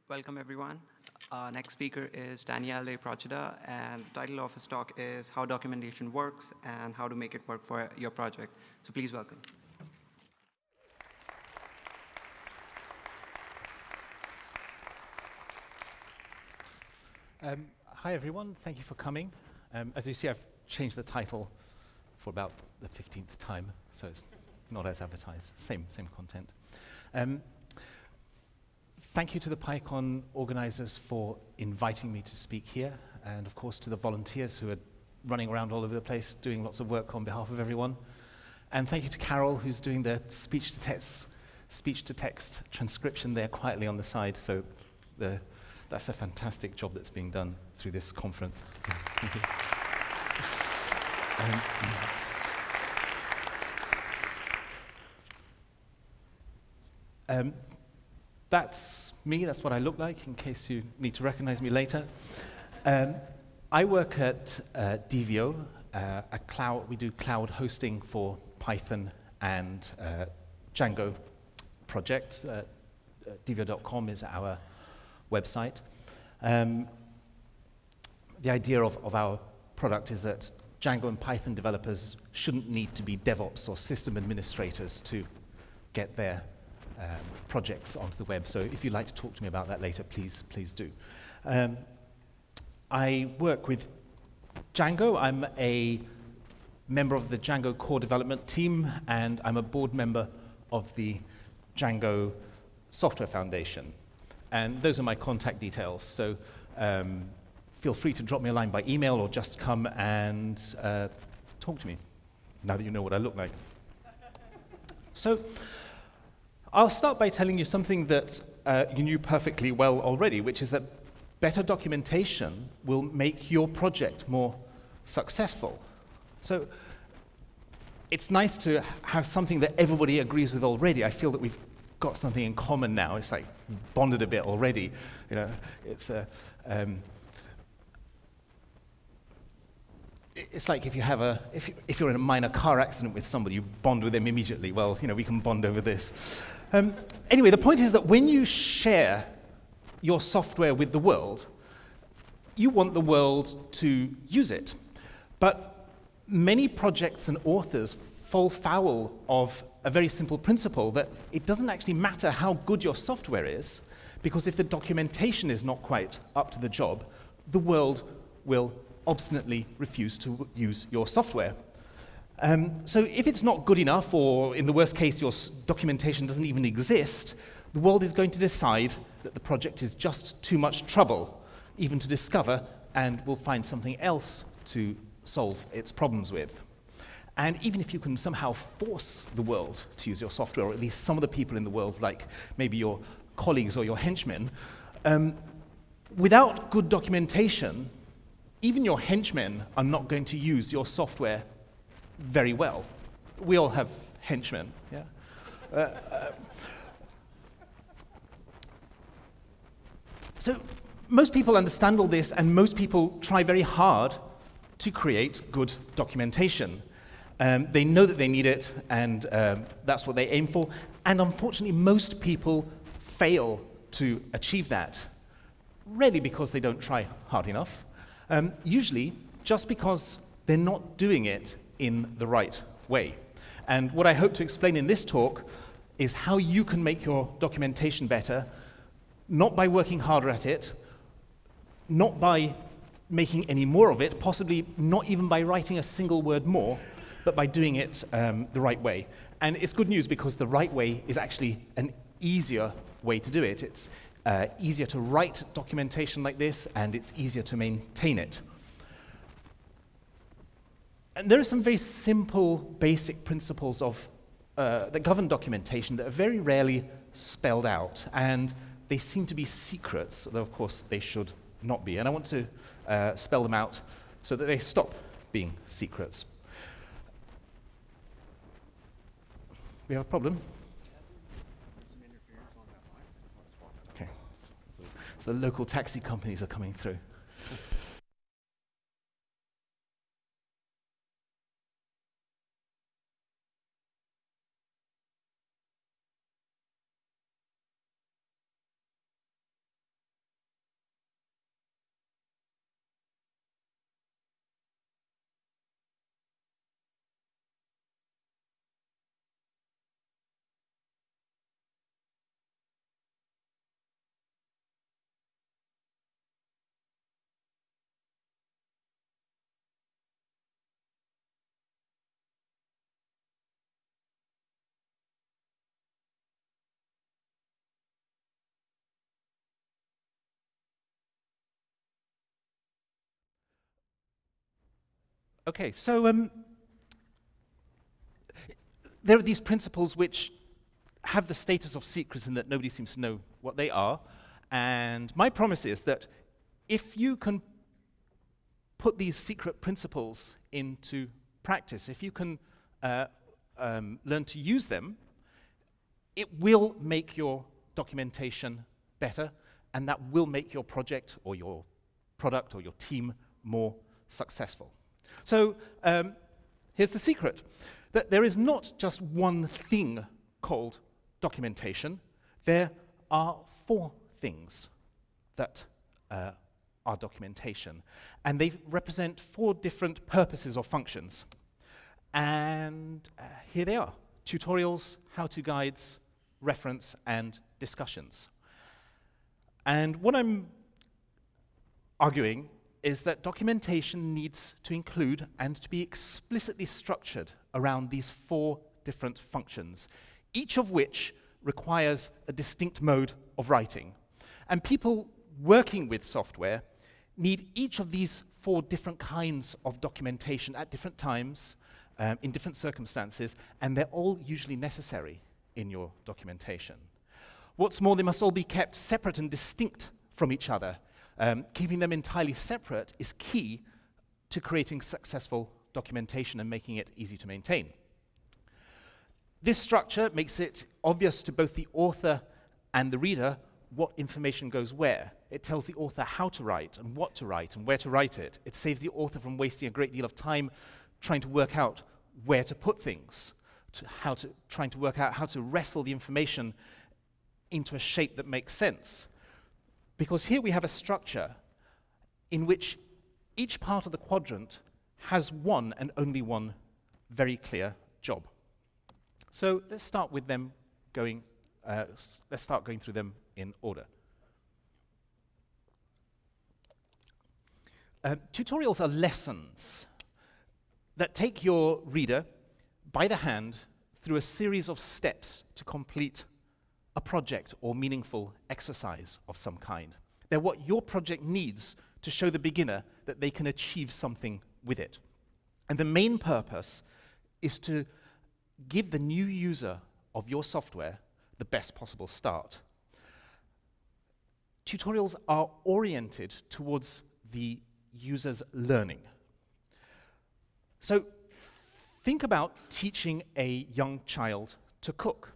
Welcome, everyone. Our next speaker is Daniele Procida, and the title of his talk is How Documentation Works and How to Make It Work for Your Project. So please welcome. Hi, everyone. Thank you for coming. As you see, I've changed the title for about the 15th time, so it's not as advertised. Same content. Thank you to the PyCon organizers for inviting me to speak here, and of course to the volunteers who are running around all over the place doing lots of work on behalf of everyone. And thank you to Carol, who's doing the speech-to-text transcription there quietly on the side. So that's a fantastic job that's being done through this conference. Thank you. That's me, that's what I look like, in case you need to recognize me later. I work at DVO, we do cloud hosting for Python and Django projects. DVO.com is our website. The idea of our product is that Django and Python developers shouldn't need to be DevOps or system administrators to get their projects onto the web. So if you'd like to talk to me about that later, please do. I work with Django. I'm a member of the Django core development team, and I'm a board member of the Django Software Foundation. And those are my contact details. So feel free to drop me a line by email or just come and talk to me, now that you know what I look like. So I'll start by telling you something that you knew perfectly well already, which is that better documentation will make your project more successful. So it's nice to have something that everybody agrees with already. I feel that we've got something in common now. It's like bonded a bit already. You know, it's like if you have if you're in a minor car accident with somebody, you bond with them immediately. Well, you know, we can bond over this. Anyway, the point is that when you share your software with the world, you want the world to use it. But many projects and authors fall foul of a very simple principle that it doesn't actually matter how good your software is, because if the documentation is not quite up to the job, the world will obstinately refuse to use your software. So if it's not good enough, or in the worst case, your documentation doesn't even exist, the world is going to decide that the project is just too much trouble even to discover, and will find something else to solve its problems with. And even if you can somehow force the world to use your software, or at least some of the people in the world, like maybe your colleagues or your henchmen, without good documentation, even your henchmen are not going to use your software very well. We all have henchmen, yeah? So most people understand all this, and most people try very hard to create good documentation. They know that they need it, and that's what they aim for. And unfortunately, most people fail to achieve that, rarely because they don't try hard enough, usually just because they're not doing it in the right way. And what I hope to explain in this talk is how you can make your documentation better, not by working harder at it, not by making any more of it, possibly not even by writing a single word more, but by doing it the right way. And it's good news, because the right way is actually an easier way to do it. It's easier to write documentation like this, and it's easier to maintain it. And there are some very simple, basic principles that govern documentation that are very rarely spelled out, and they seem to be secrets, though of course they should not be. And I want to spell them out so that they stop being secrets. We have a problem? Okay. So the local taxi companies are coming through. Okay, so there are these principles which have the status of secrets in that nobody seems to know what they are. And my promise is that if you can put these secret principles into practice, if you can learn to use them, it will make your documentation better, and that will make your project or your product or your team more successful. So here's the secret, that there is not just one thing called documentation. There are 4 things that are documentation, and they represent 4 different purposes or functions. And here they are: tutorials, how-to guides, reference, and discussions. And what I'm arguing is that documentation needs to include and to be explicitly structured around these 4 different functions, each of which requires a distinct mode of writing. And people working with software need each of these 4 different kinds of documentation at different times, in different circumstances, and they're all usually necessary in your documentation. What's more, they must all be kept separate and distinct from each other. Keeping them entirely separate is key to creating successful documentation and making it easy to maintain. This structure makes it obvious to both the author and the reader what information goes where. It tells the author how to write and what to write and where to write it. It saves the author from wasting a great deal of time trying to work out where to put things, trying to work out how to wrestle the information into a shape that makes sense. Because here we have a structure in which each part of the quadrant has one and only one very clear job. So let's start with them going. Let's start going through them in order. Tutorials are lessons that take your reader by the hand through a series of steps to complete a project or meaningful exercise of some kind. They're what your project needs to show the beginner that they can achieve something with it. And the main purpose is to give the new user of your software the best possible start. Tutorials are oriented towards the user's learning. So think about teaching a young child to cook.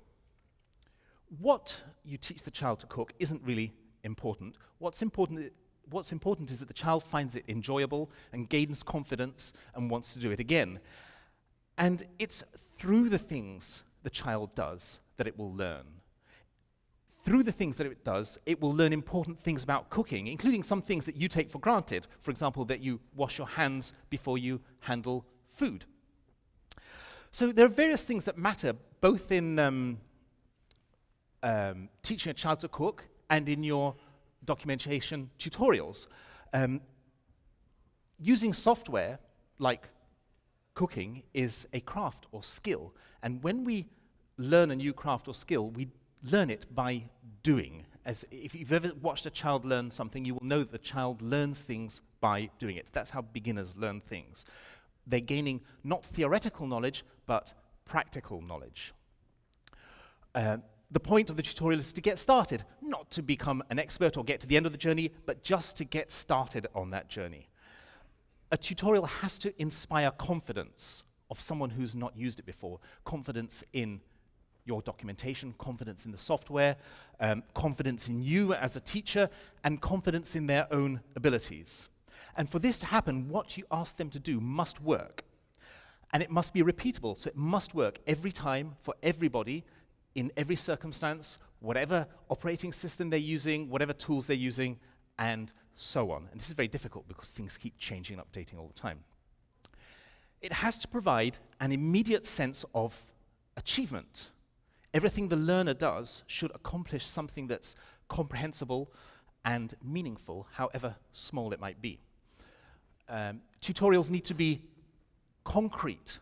What you teach the child to cook isn't really important. What's important is that the child finds it enjoyable and gains confidence and wants to do it again. And it's through the things the child does that it will learn. Through the things that it does, it will learn important things about cooking, including some things that you take for granted. For example, that you wash your hands before you handle food. So there are various things that matter, both in teaching a child to cook and in your documentation tutorials. Using software like cooking is a craft or skill, and when we learn a new craft or skill, we learn it by doing. As if you've ever watched a child learn something, you will know that the child learns things by doing it. That's how beginners learn things. They're gaining not theoretical knowledge, but practical knowledge. The point of the tutorial is to get started, not to become an expert or get to the end of the journey, but just to get started on that journey. A tutorial has to inspire confidence of someone who's not used it before, confidence in your documentation, confidence in the software, confidence in you as a teacher, and confidence in their own abilities. And for this to happen, what you ask them to do must work. And it must be repeatable, so it must work every time for everybody, in every circumstance, whatever operating system they're using, whatever tools they're using, and so on. And this is very difficult because things keep changing and updating all the time. It has to provide an immediate sense of achievement. Everything the learner does should accomplish something that's comprehensible and meaningful, however small it might be. Tutorials need to be concrete,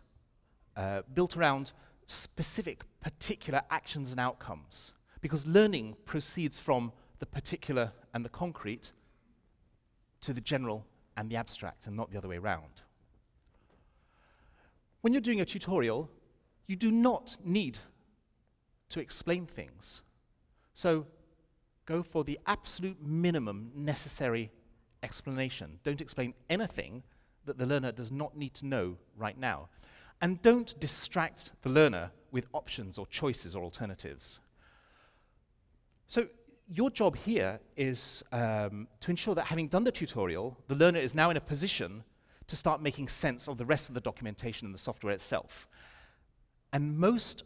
built around specific, particular actions and outcomes, because learning proceeds from the particular and the concrete to the general and the abstract, and not the other way around. When you're doing a tutorial, you do not need to explain things. So go for the absolute minimum necessary explanation. Don't explain anything that the learner does not need to know right now. And don't distract the learner with options or choices or alternatives. So your job here is to ensure that having done the tutorial, the learner is now in a position to start making sense of the rest of the documentation and the software itself. And most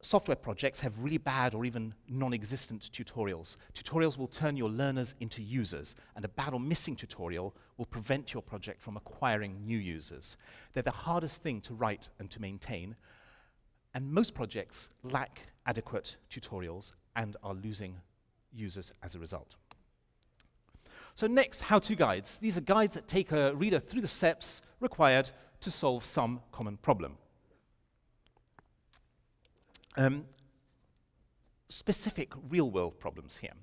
software projects have really bad or even non-existent tutorials. Tutorials will turn your learners into users, and a bad or missing tutorial will prevent your project from acquiring new users. They're the hardest thing to write and to maintain, and most projects lack adequate tutorials and are losing users as a result. So next, how-to guides. These are guides that take a reader through the steps required to solve some common problem. Specific real-world problems here.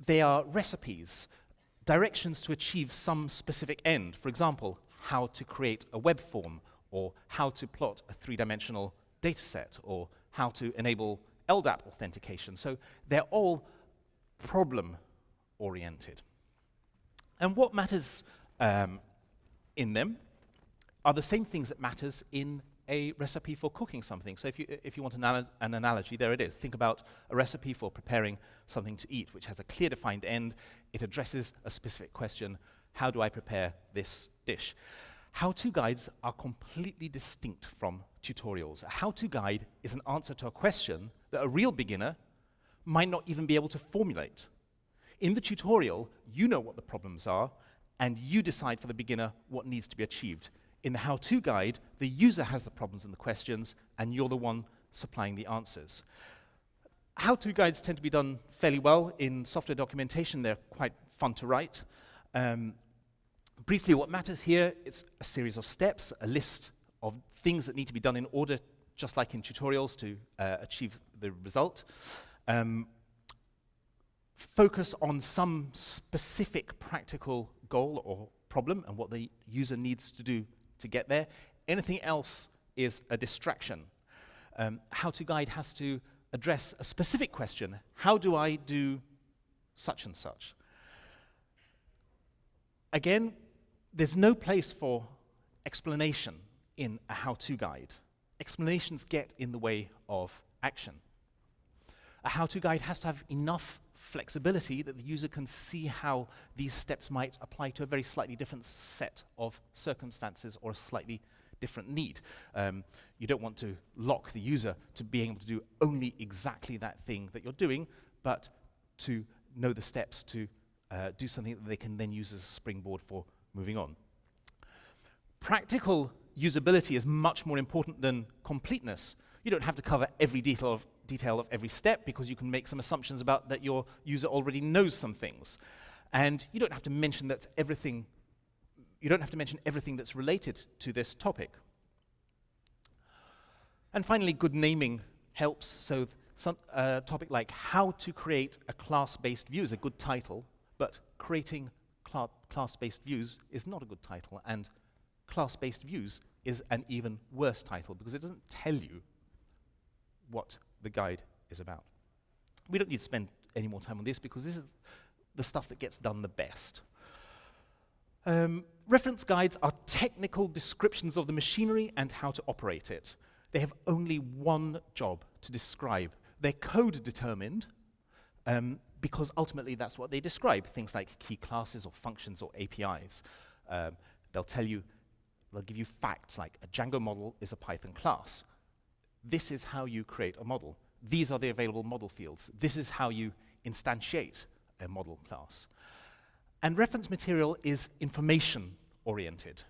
They are recipes, directions to achieve some specific end. For example, how to create a web form, or how to plot a three-dimensional data set, or how to enable LDAP authentication. So they're all problem-oriented. And what matters in them are the same things that matters in a recipe for cooking something. So if you want an analogy, there it is. Think about a recipe for preparing something to eat, which has a clear defined end. It addresses a specific question: how do I prepare this dish? How-to guides are completely distinct from tutorials. A how-to guide is an answer to a question that a real beginner might not even be able to formulate. In the tutorial, you know what the problems are, and you decide for the beginner what needs to be achieved. In the how-to guide, the user has the problems and the questions, and you're the one supplying the answers. How-to guides tend to be done fairly well in software documentation. They're quite fun to write. Briefly, what matters here, it's a series of steps, a list of things that need to be done in order, just like in tutorials, to achieve the result. Focus on some specific practical goal or problem and what the user needs to do to get there. Anything else is a distraction. How-to guide has to address a specific question: how do I do such and such? Again, there's no place for explanation in a how-to guide. Explanations get in the way of action. A how-to guide has to have enough flexibility that the user can see how these steps might apply to a very slightly different set of circumstances or a slightly different need. You don't want to lock the user to being able to do only exactly that thing that you're doing, but to know the steps to do something that they can then use as a springboard for moving on. Practical usability is much more important than completeness. You don't have to cover every detail of every step, because you can make some assumptions about that your user already knows some things. And you don't have to mention everything that's related to this topic. And finally, good naming helps. So a topic like how to create a class-based view is a good title, but creating class-based views is not a good title, and class-based views is an even worse title, because it doesn't tell you what the guide is about. We don't need to spend any more time on this, because this is the stuff that gets done the best. Reference guides are technical descriptions of the machinery and how to operate it. They have only one job: to describe. They're code determined, because ultimately that's what they describe, things like key classes or functions or APIs. They'll give you facts like a Django model is a Python class. This is how you create a model. These are the available model fields. This is how you instantiate a model class. And reference material is information-oriented.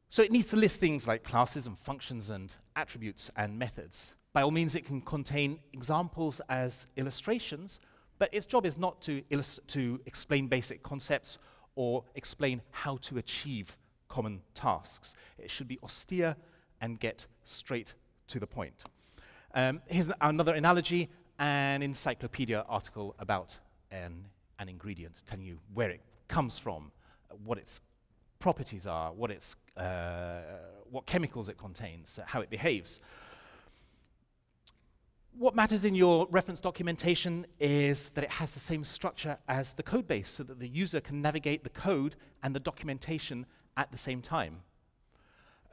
So it needs to list things like classes and functions and attributes and methods. By all means, it can contain examples as illustrations, but its job is not to explain basic concepts or explain how to achieve common tasks. It should be austere and get straight to the point. Here's another analogy: an encyclopedia article about an ingredient, telling you where it comes from, what its properties are, what chemicals it contains, how it behaves. What matters in your reference documentation is that it has the same structure as the code base, so that the user can navigate the code and the documentation at the same time.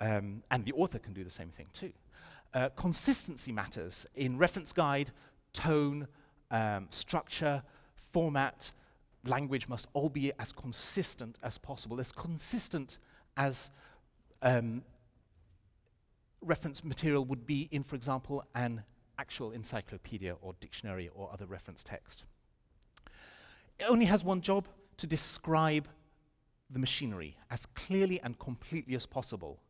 And the author can do the same thing too. Consistency matters in reference guide, tone, structure, format. Language must all be as consistent as possible, as consistent as reference material would be in, for example, an actual encyclopedia or dictionary or other reference text. It only has one job: to describe the machinery as clearly and completely as possible.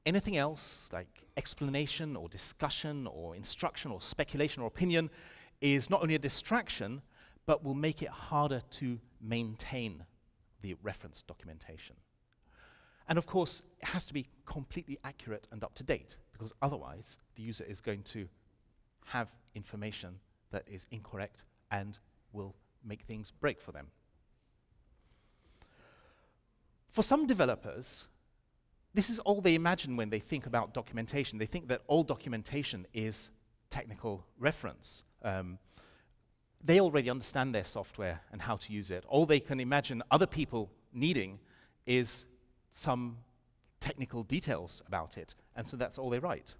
Anything else, like explanation or discussion or instruction or speculation or opinion, is not only a distraction, but will make it harder to maintain the reference documentation. And of course, it has to be completely accurate and up to date, because otherwise the user is going to have information that is incorrect and will make things break for them. For some developers, this is all they imagine when they think about documentation. They think that all documentation is technical reference. They already understand their software and how to use it. All they can imagine other people needing is some technical details about it, and so that's all they write.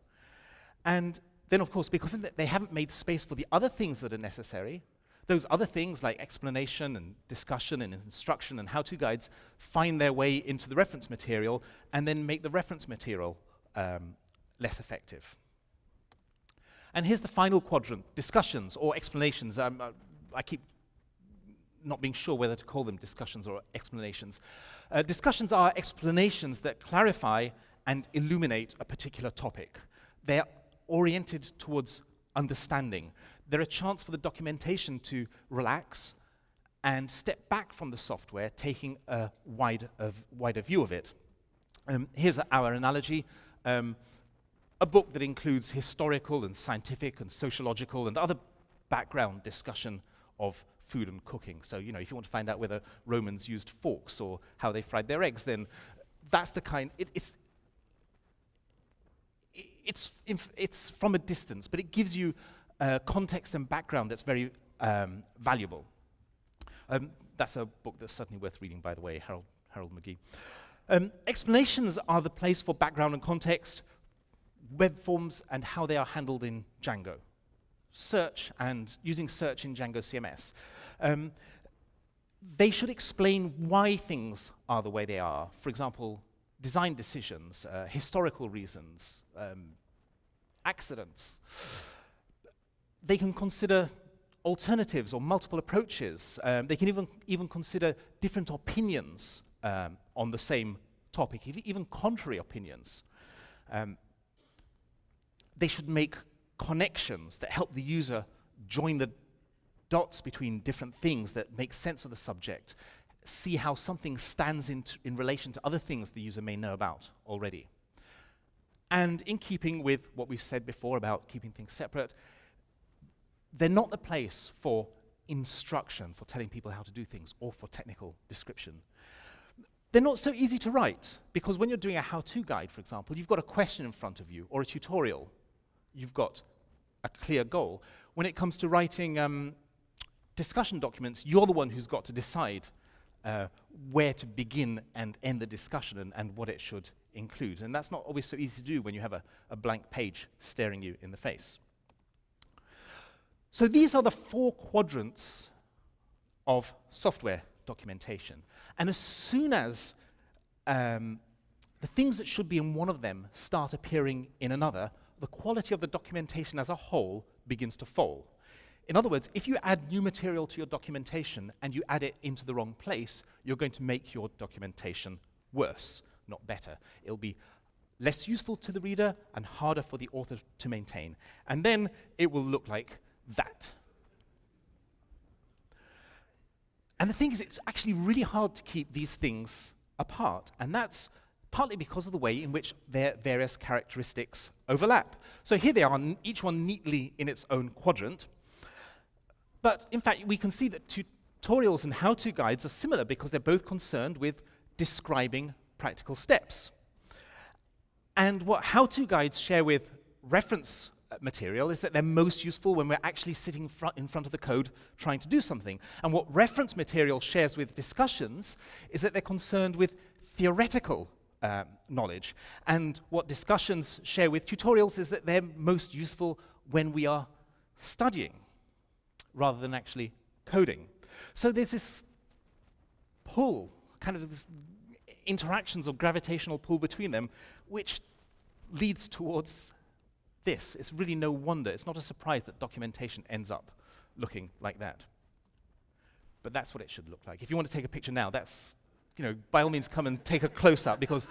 And then, of course, because they haven't made space for the other things that are necessary, those other things like explanation and discussion and instruction and how-to guides find their way into the reference material and then make the reference material less effective. And here's the final quadrant: discussions or explanations. I keep not being sure whether to call them discussions or explanations. Discussions are explanations that clarify and illuminate a particular topic. They're oriented towards understanding. They're a chance for the documentation to relax and step back from the software, taking a wider view of it. Here's our analogy. A book that includes historical and scientific and sociological and other background discussion of food and cooking. So, you know, if you want to find out whether Romans used forks or how they fried their eggs, then that's the kind. It's from a distance, but it gives you context and background that's very valuable. That's a book that's certainly worth reading, by the way, Harold McGee. Explanations are the place for background and context, web forms and how they are handled in Django. Search and using search in Django CMS. They should explain why things are the way they are. For example, design decisions, historical reasons, accidents. They can consider alternatives or multiple approaches. They can even consider different opinions on the same topic, even contrary opinions. They should make connections that help the user join the dots between different things that make sense of the subject, see how something stands in relation to other things the user may know about already. And in keeping with what we've said before about keeping things separate, they're not the place for instruction, for telling people how to do things, or for technical description. They're not so easy to write, because when you're doing a how-to guide, for example, you've got a question in front of you, or a tutorial. You've got a clear goal. When it comes to writing discussion documents, you're the one who's got to decide where to begin and end the discussion and what it should include. And that's not always so easy to do when you have a blank page staring you in the face. So these are the 4 quadrants of software documentation. And as soon as the things that should be in one of them start appearing in another, the quality of the documentation as a whole begins to fall. In other words, if you add new material to your documentation and you add it into the wrong place, you're going to make your documentation worse, not better. It'll be less useful to the reader and harder for the author to maintain. And then it will look like that. And the thing is, it's actually really hard to keep these things apart, and that's partly because of the way in which their various characteristics overlap. So here they are, each one neatly in its own quadrant. But in fact, we can see that tutorials and how-to guides are similar because they're both concerned with describing practical steps. And what how-to guides share with reference material is that they're most useful when we're actually sitting in front of the code trying to do something. And what reference material shares with discussions is that they're concerned with theoretical knowledge. And what discussions share with tutorials is that they're most useful when we are studying rather than actually coding. So there's this pull, kind of this interactions or gravitational pull between them, which leads towards this. It's really no wonder. It's not a surprise that documentation ends up looking like that. But that's what it should look like. If you want to take a picture now, that's, by all means come and take a close-up, because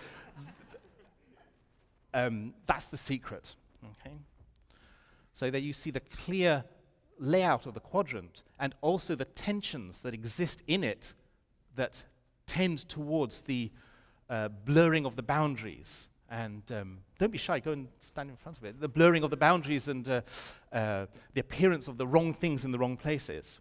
that's the secret. Okay? So there you see the clear layout of the quadrant and also the tensions that exist in it that tend towards the blurring of the boundaries. And don't be shy, go and stand in front of it. The blurring of the boundaries and the appearance of the wrong things in the wrong places.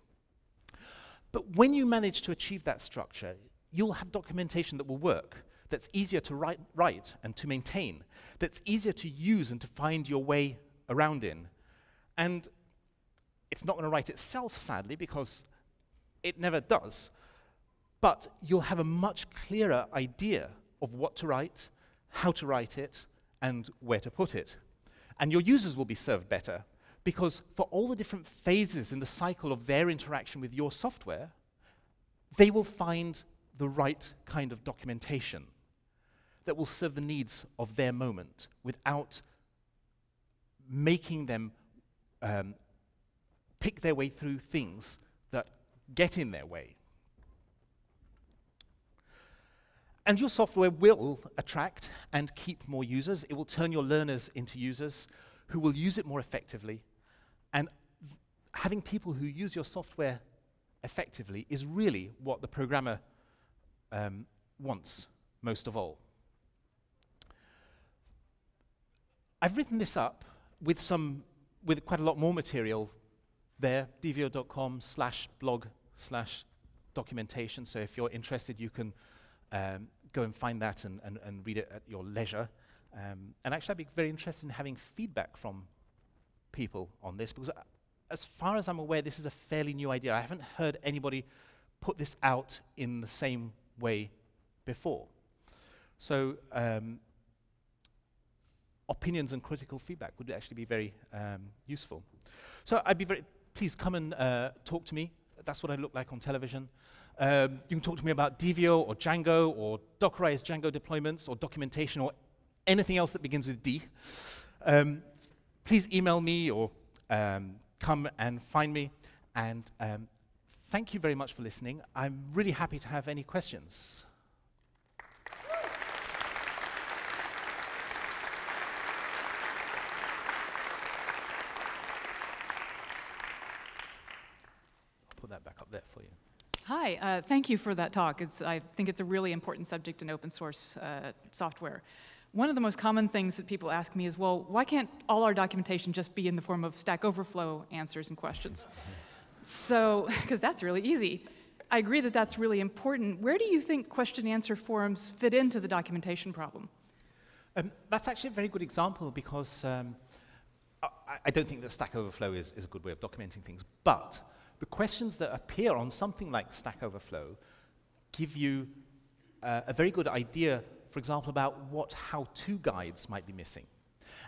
But when you manage to achieve that structure, you'll have documentation that will work, that's easier to write and to maintain, that's easier to use and to find your way around in. And it's not going to write itself, sadly, because it never does. But you'll have a much clearer idea of what to write, how to write it, and where to put it. And your users will be served better, because for all the different phases in the cycle of their interaction with your software, they will find the right kind of documentation that will serve the needs of their moment without making them pick their way through things that get in their way. And your software will attract and keep more users. It will turn your learners into users who will use it more effectively. And having people who use your software effectively is really what the programmer wants most of all. I've written this up with quite a lot more material there, devio.com/blog/documentation. So if you're interested, you can go and find that and read it at your leisure. And actually, I'd be very interested in having feedback from people on this, because as far as I'm aware, this is a fairly new idea. I haven't heard anybody put this out in the same way before. So opinions and critical feedback would actually be very useful. So please come and talk to me. That's what I look like on television. You can talk to me about Devio or Django or Dockerized Django deployments or documentation or anything else that begins with D. Please email me or come and find me. And thank you very much for listening. I'm really happy to have any questions. I'll put that back up there for you. Hi, thank you for that talk. I think it's a really important subject in open source software. One of the most common things that people ask me is, well, why can't all our documentation just be in the form of Stack Overflow answers and questions? So, because that's really easy. I agree that that's really important. Where do you think question-answer forums fit into the documentation problem? That's actually a very good example, because I don't think that Stack Overflow is a good way of documenting things, but the questions that appear on something like Stack Overflow give you a very good idea, for example, about what how-to guides might be missing.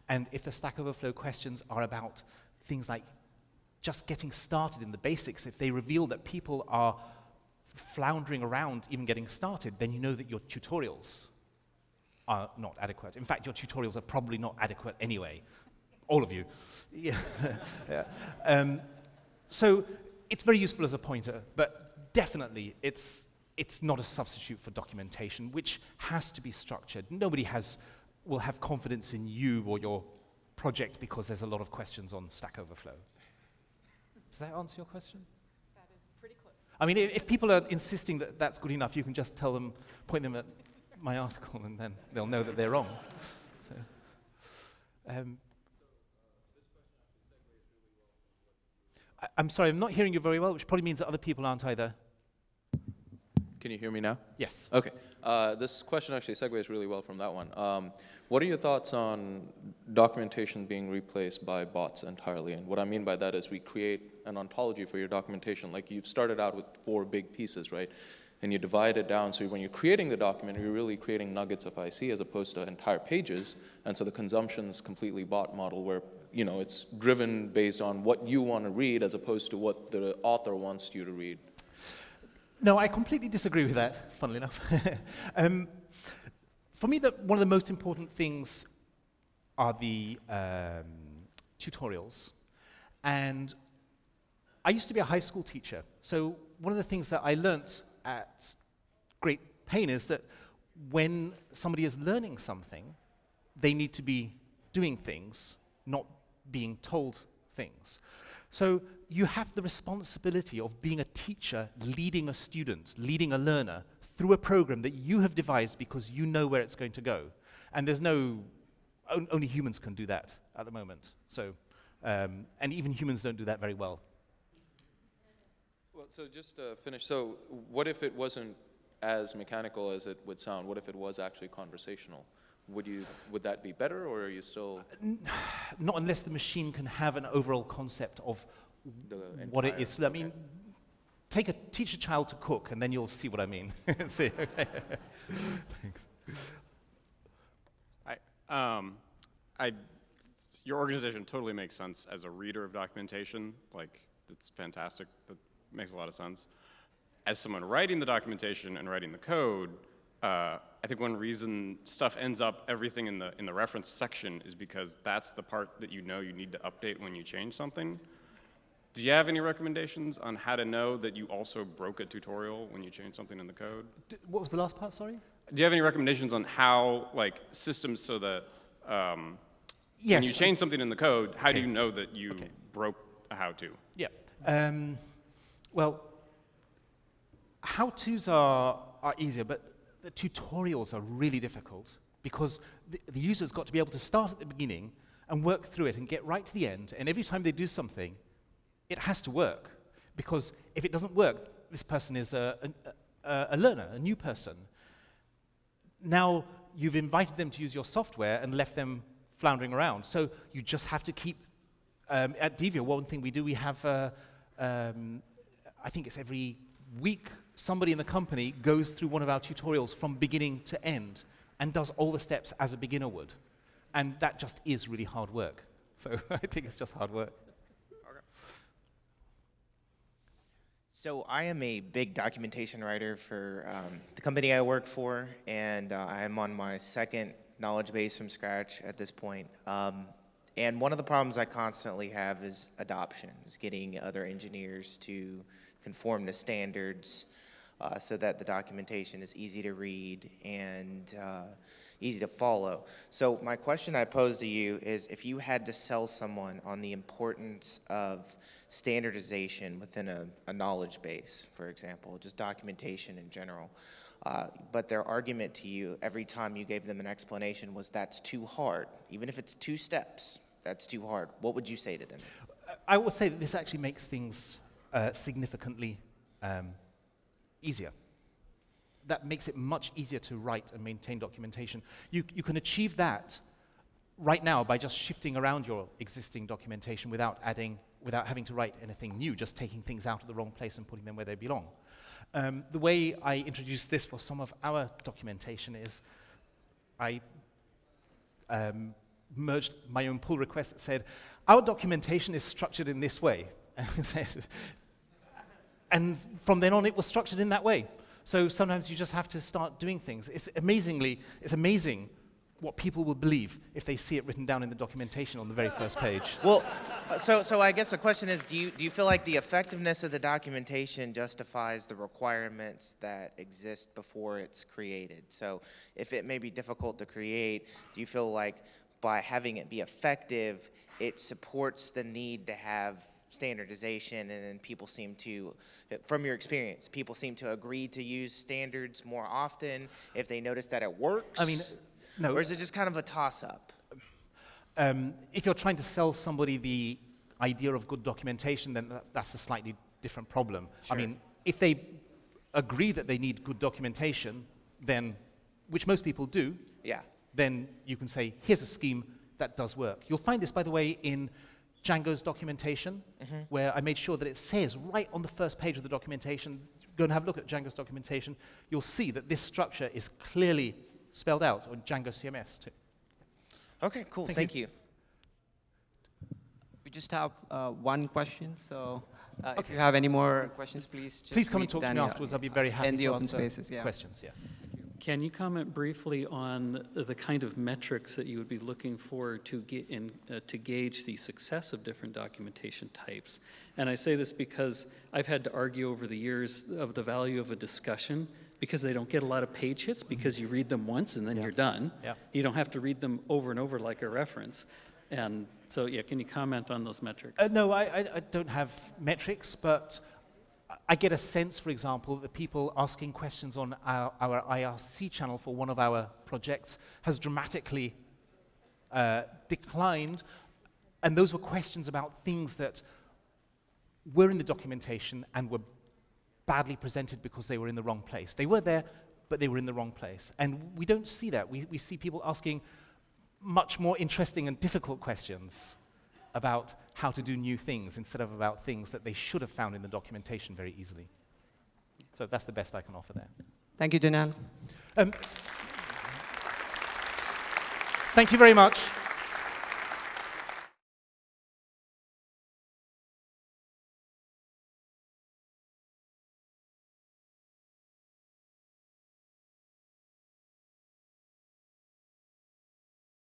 And if the Stack Overflow questions are about things like just getting started in the basics, if they reveal that people are floundering around even getting started, then you know that your tutorials are not adequate. In fact, your tutorials are probably not adequate anyway. All of you. Yeah. Yeah. So it's very useful as a pointer, but definitely it's not a substitute for documentation, which has to be structured. Nobody will have confidence in you or your project because there's a lot of questions on Stack Overflow. Does that answer your question? That is pretty close. I mean, if people are insisting that that's good enough, you can just tell them, point them at my article, and then they'll know that they're wrong. So, I'm sorry, I'm not hearing you very well, which probably means that other people aren't either. Can you hear me now? Yes. Okay. This question actually segues really well from that one. What are your thoughts on documentation being replaced by bots entirely? And what I mean by that is we create an ontology for your documentation. Like you've started out with 4 big pieces, right? And you divide it down, so when you're creating the document, you're really creating nuggets of IC as opposed to entire pages, and so the consumption is completely bot model where, you know, it's driven based on what you want to read as opposed to what the author wants you to read. No, I completely disagree with that, funnily enough. For me, one of the most important things are the tutorials. And I used to be a high school teacher, so one of the things that I learnt at great pain is that when somebody is learning something, they need to be doing things, not being told things. So you have the responsibility of being a teacher, leading a student, leading a learner through a program that you have devised because you know where it's going to go. And there's only humans can do that at the moment. So, and even humans don't do that very well. Well, so just to finish, so what if it wasn't as mechanical as it would sound? What if it was actually conversational? Would that be better, or are you still? Not unless the machine can have an overall concept of what it is. I mean, teach a child to cook, and then you'll see what I mean. See, okay. Thanks. Your organization totally makes sense as a reader of documentation. Like, it's fantastic. That makes a lot of sense. As someone writing the documentation and writing the code, I think one reason stuff ends up everything in the reference section is because that's the part that you know you need to update when you change something. Do you have any recommendations on how to know that you also broke a tutorial when you change something in the code? What was the last part, sorry? Do you have any recommendations on how, like, systems so that yes. when you change something in the code, how do you know that you broke a how-to? Yeah. Well, how-tos are easier, but the tutorials are really difficult because the user's got to be able to start at the beginning and work through it and get right to the end, and every time they do something, it has to work, because if it doesn't work, this person is a learner, a new person. Now, you've invited them to use your software and left them floundering around, so you just have to keep, at Devia, one thing we do, we have, I think it's every week, somebody in the company goes through one of our tutorials from beginning to end and does all the steps as a beginner would. And that just is really hard work. So I think it's just hard work. So I am a big documentation writer for the company I work for, and I'm on my 2nd knowledge base from scratch at this point. And one of the problems I constantly have is adoption, is getting other engineers to conform to standards so that the documentation is easy to read and easy to follow. So my question I pose to you is, if you had to sell someone on the importance of standardization within a knowledge base, for example, just documentation in general, but their argument to you every time you gave them an explanation was that's too hard, even if it's 2 steps, that's too hard, what would you say to them? I would say that this actually makes things significantly easier. That makes it much easier to write and maintain documentation. You can achieve that right now by just shifting around your existing documentation without having to write anything new, just taking things out of the wrong place and putting them where they belong. The way I introduced this for some of our documentation is I merged my own pull request that said, our documentation is structured in this way. And from then on, it was structured in that way. So sometimes you just have to start doing things. It's amazing what people will believe if they see it written down in the documentation on the very first page. Well, so I guess the question is, do you feel like the effectiveness of the documentation justifies the requirements that exist before it's created? So if it may be difficult to create, do you feel like by having it be effective, it supports the need to have standardization, and then people seem to, from your experience, people seem to agree to use standards more often if they notice that it works? I mean, no. Or is it just kind of a toss-up? If you're trying to sell somebody the idea of good documentation, then that's a slightly different problem. Sure. I mean, if they agree that they need good documentation, then, which most people do, Yeah. then you can say, here's a scheme that does work. You'll find this, by the way, in Django's documentation, where I made sure that it says right on the first page of the documentation, go and have a look at Django's documentation, you'll see that this structure is clearly spelled out on Django CMS too. Okay, cool. Thank you. We just have one question, so if you have any more questions, please just Please come and meet talk to me Daniel afterwards. I'll be very happy in the to open answer spaces. Yeah. questions. Yes. Can you comment briefly on the kind of metrics that you would be looking for to to gauge the success of different documentation types? And I say this because I've had to argue over the years of the value of a discussion, because they don't get a lot of page hits, because you read them once and then you're done. Yeah. You don't have to read them over and over like a reference. And so, yeah, can you comment on those metrics? No, I don't have metrics, but I get a sense, for example, that people asking questions on our IRC channel for one of our projects has dramatically declined. And those were questions about things that were in the documentation and were badly presented because they were in the wrong place. They were there, but they were in the wrong place. And we don't see that. We see people asking much more interesting and difficult questions about how to do new things instead of about things that they should have found in the documentation very easily. So that's the best I can offer there. Thank you, Daniel. Thank you very much.